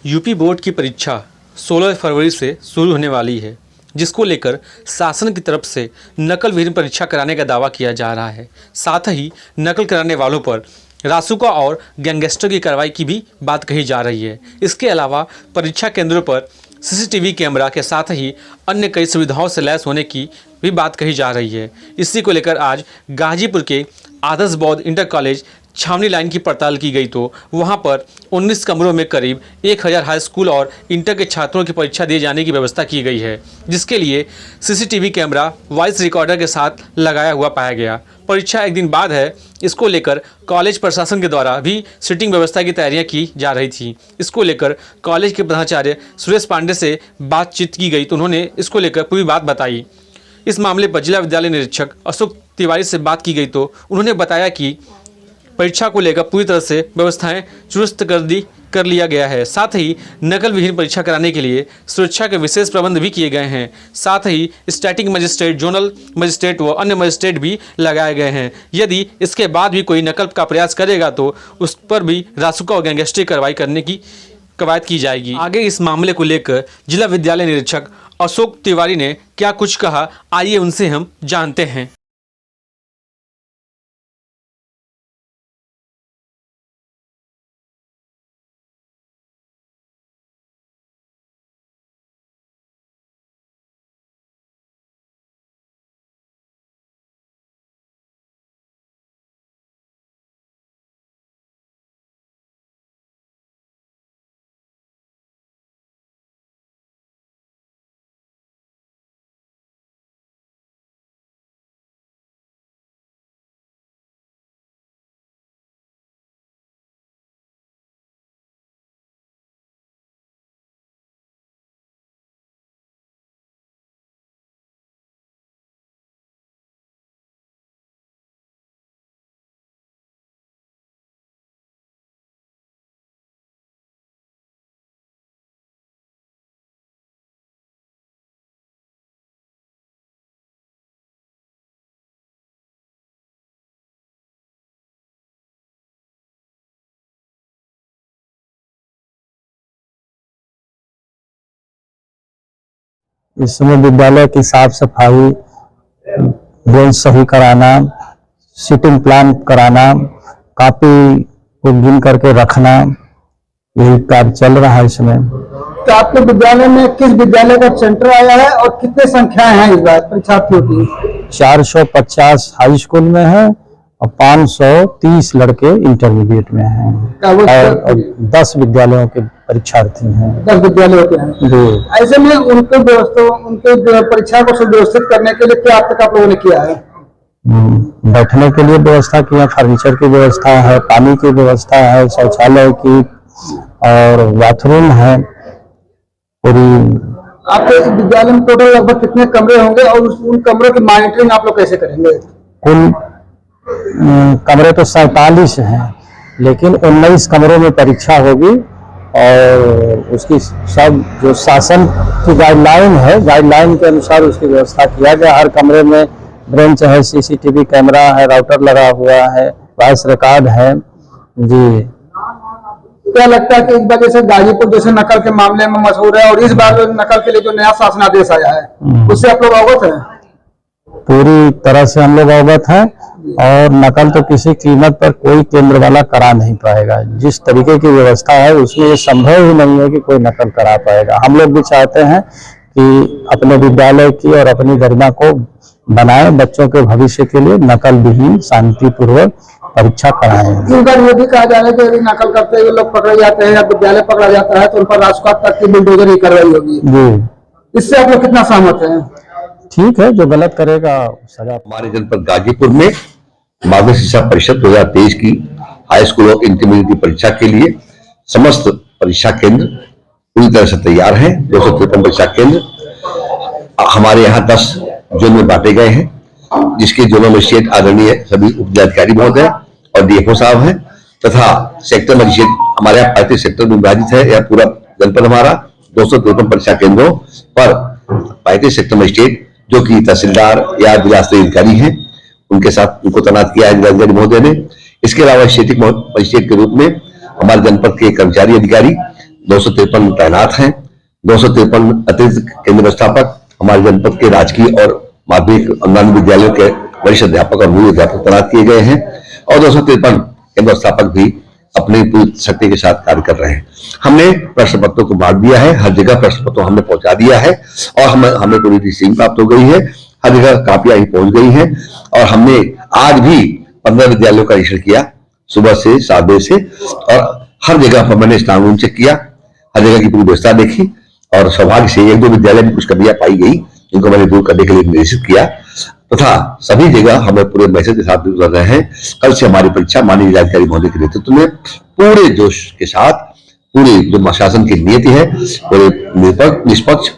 UP board की परीक्षा 16 फरवरी से शुरू होने वाली है, जिसको लेकर शासन की तरफ से नकल विहीन परीक्षा कराने का दावा किया जा रहा है। साथ ही नकल कराने वालों पर रासुका और गैंगस्टर की कार्रवाई की भी बात कही जा रही है। इसके अलावा परीक्षा केंद्रों पर सीसीटीवी कैमरा के साथ ही अन्य कई सुविधाओं से लैस होने की भी बात कही जा रही है। इसी को लेकर आज गाजीपुर के आदर्श बौद्ध इंटर कॉलेज छावनी लाइन की पड़ताल की गई, तो वहां पर 19 कमरों में करीब 1000 हाई स्कूल और इंटर के छात्रों की परीक्षा दिए जाने की व्यवस्था की गई है, जिसके लिए सीसीटीवी कैमरा वॉइस रिकॉर्डर के साथ लगाया हुआ पाया गया। परीक्षा एक दिन बाद है, इसको लेकर कॉलेज प्रशासन के द्वारा भी सीटिंग व्यवस्था की तैयारियां की जा रही थी। इसको लेकर कॉलेज के प्रधानाचार्य सुरेश पांडे से बातचीत की गई, तो उन्होंने इसको लेकर पूरी बात बताई। इस मामले पर जिला विद्यालय निरीक्षक अशोक तिवारी से बात की गई, तो उन्होंने बताया कि परीक्षा को लेकर पूरी तरह से व्यवस्थाएं चुस्त कर लिया गया है। साथ ही नकल विहीन परीक्षा कराने के लिए सुरक्षा के विशेष प्रबंध भी किए गए हैं। साथ ही स्टैटिक मजिस्ट्रेट, जोनल मजिस्ट्रेट व अन्य मजिस्ट्रेट भी लगाए गए हैं। यदि इसके बाद भी कोई नकल का प्रयास करेगा तो उस पर भी रासुका और गैंगस्टर कार्रवाई करने की कवायद की जाएगी। आगे इस मामले को लेकर जिला विद्यालय निरीक्षक अशोक तिवारी ने क्या कुछ कहा, आइए उनसे हम जानते हैं। इस समय विद्यालय की साफ सफाई, बेंच सही कराना, सीटिंग प्लान कराना, कॉपी को गिन करके रखना, यही कार्य चल रहा है इसमें। तो आपके विद्यालय में किस विद्यालय का सेंटर आया है और कितने संख्याएं हैं इस बार परीक्षार्थियों की? 450 हाई स्कूल में है और 530 लड़के इंटरमीडिएट में हैं और 10 विद्यालयों के परीक्षार्थी हैं। 10 विद्यालयों के हैं जी। ऐसे में उनके परीक्षा को सुव्यवस्थित करने के लिए क्या अब तक आप लोगों ने किया है? बैठने के लिए व्यवस्था की है, फर्नीचर की व्यवस्था है, पानी की व्यवस्था है, शौचालय की और बाथरूम है पूरी। आपके विद्यालय में टोटल लगभग कितने कमरे होंगे और उन कमरों की मॉनिटरिंग आप लोग कैसे करेंगे? कुल कमरे तो 47 हैं, लेकिन 19 कमरों में परीक्षा होगी और उसकी सब जो शासन की गाइडलाइन है, गाइडलाइन के अनुसार उसकी व्यवस्था किया गया। हर कमरे में ब्रेंच है, सीसीटीवी कैमरा है, राउटर लगा हुआ है, वॉइस रिकॉर्ड है जी। क्या लगता है कि इस बार जैसे गाजीपुर जैसे नकल के मामले में मशहूर है और इस बार नकल के लिए जो नया शासनादेश आया है उससे आप लोग अवगत हैं? पूरी तरह से हम लोग अवगत हैं और नकल तो किसी कीमत पर कोई केंद्र वाला करा नहीं पाएगा। जिस तरीके की व्यवस्था है उसमें ये संभव ही नहीं है कि कोई नकल करा पाएगा। हम लोग भी चाहते हैं कि अपने विद्यालय की और अपनी गरिमा को बनाए, बच्चों के भविष्य के लिए नकल विहीन शांतिपूर्वक परीक्षा कराएं। इस बार ये भी कहा जा रहा है कि यदि नकल करते हुए लोग पकड़े जाते हैं या विद्यालय पकड़ा जाता है तो उन पर राजपाट तक की बुलडोजर की कार्रवाई होगी जी। इससे आप लोग कितना सहमत हैं? ठीक है, जो गलत करेगा सजा। हमारे जनपद गाजीपुर में माध्यमिक शिक्षा परिषद 2023 की हाई स्कूल और इंटरमीडिएट की परीक्षा के लिए समस्त परीक्षा केंद्र पूरी तरह से तैयार हैं। 253 परीक्षा केंद्र हमारे यहाँ 10 जोन में बांटे गए हैं, जिसके जोनल मजिस्ट्रेट आदरणीय सभी उप जिलाधिकारी महोदय और डीएफओ साहब हैं तथा सेक्टर मजिस्ट्रेट हमारे यहाँ 35 सेक्टर में विभाजित है। यह पूरा जनपद हमारा 253 परीक्षा केंद्रों पर 35 सेक्टर मजिस्ट्रेट जो कि तहसीलदार या जिला स्तरीय अधिकारी हैं उनके साथ उनको तैनात किया है जिलाधिकारी महोदय ने। इसके अलावा स्टैटिक मजिस्ट्रेट के रूप में हमारे जनपद के कर्मचारी अधिकारी 253 तैनात हैं, 253 अतिरिक्त केंद्र व्यवस्थापक हमारे जनपद के राजकीय और माध्यमिक अनुदान विद्यालयों के वरिष्ठ अध्यापक और मूल अध्यापक तैनात किए गए हैं और 253 केंद्र व्यवस्थापक भी अपनी पूरी शक्ति के साथ कार्य कर रहे हैं। हमने प्रश्न पत्रों को बांट दिया है, हर जगह प्रश्न पत्रों हमने पहुंचा दिया है और हमें पूरी रिसीव प्राप्त हो गई है, हर जगह कापियां ही पहुंच गई हैं और हमने आज भी 15 विद्यालयों का निरीक्षण किया सुबह से 7 बजे से और हर जगह पर मैंने स्ट्रांग रूम चेक किया, हर जगह की पूरी व्यवस्था देखी और सौभाग्य से 1-2 विद्यालय में कुछ कमियां पाई गई जिनको मैंने दूर करने के लिए निर्देशित किया तथा सभी जगह हमें पूरे मैसेज के साथ कर रहे हैं। कल से हमारी परीक्षा माननीय जिलाधिकारी महोदय के नेतृत्व में पूरे जोश के साथ पूरी जो शासन की नीति है पूरे निष्पक्ष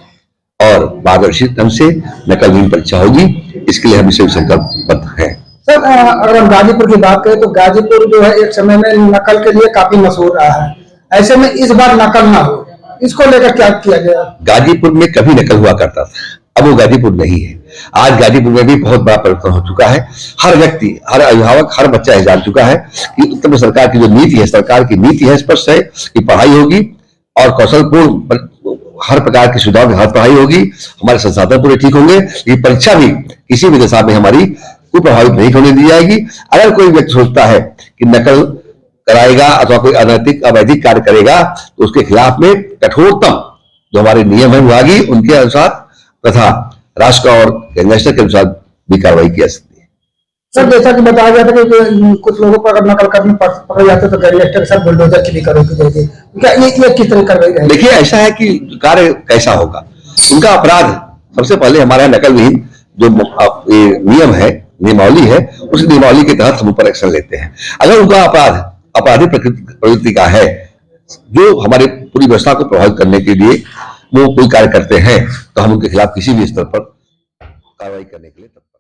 और पारदर्शी ढंग से नकलविहीन परीक्षा होगी, इसके लिए हम इसे संकल्पबद्ध हैं। सर अगर हम गाजीपुर की बात करें तो गाजीपुर जो है एक समय में नकल के लिए काफी मशहूर रहा है, ऐसे में इस बार नकल ना हो इसको लेकर क्या किया गया? गाजीपुर में कभी नकल हुआ करता था, अब वो गाजीपुर नहीं है। आज गाजीपुर में भी बहुत बड़ा परिवर्तन हो चुका है। हर व्यक्ति, हर अभिभावक, हर बच्चा यह जान चुका है कि उत्तर प्रदेश सरकार की जो नीति है, सरकार की नीति है स्पष्ट है कि पढ़ाई होगी और कौशलपूर्ण हर प्रकार की सुविधाओं की हर पढ़ाई होगी, हमारे संसाधन पूरे ठीक होंगे। ये परीक्षा भी किसी भी दिशा में हमारी कोई प्रभावित नहीं होने दी जाएगी। अगर कोई व्यक्ति सोचता है कि नकल कराएगा अथवा कोई अनैतिक अवैधिक कार्य करेगा तो उसके खिलाफ में कठोरतम जो हमारे नियम है विभागीय उनके अनुसार तथा राष्ट्र और गैंगस्टर के अनुसार भी कार्रवाई की जा सकती है। सर जैसा कि बताया गया था कि कुछ लोगों पर अगर नकल करने पकड़े जाते तो गैंगस्टर के साथ बुलडोजर की भी कार्रवाई की जाएगी, क्या ये किस तरह कार्रवाई रहेगी? देखिए ऐसा है कि कार्य कैसा होगा, उनका अपराध सबसे पहले हमारा नकल विहीन जो नियम है नियमावली है उस नियमावली के तहत हम ऊपर एक्शन लेते हैं। अगर उनका अपराध आपराधिक प्रवृत्ति का है जो हमारे पूरी व्यवस्था को प्रभावित करने के लिए वो कोई कार्य करते हैं तो हम उनके खिलाफ किसी भी स्तर पर कार्रवाई करने के लिए तत्पर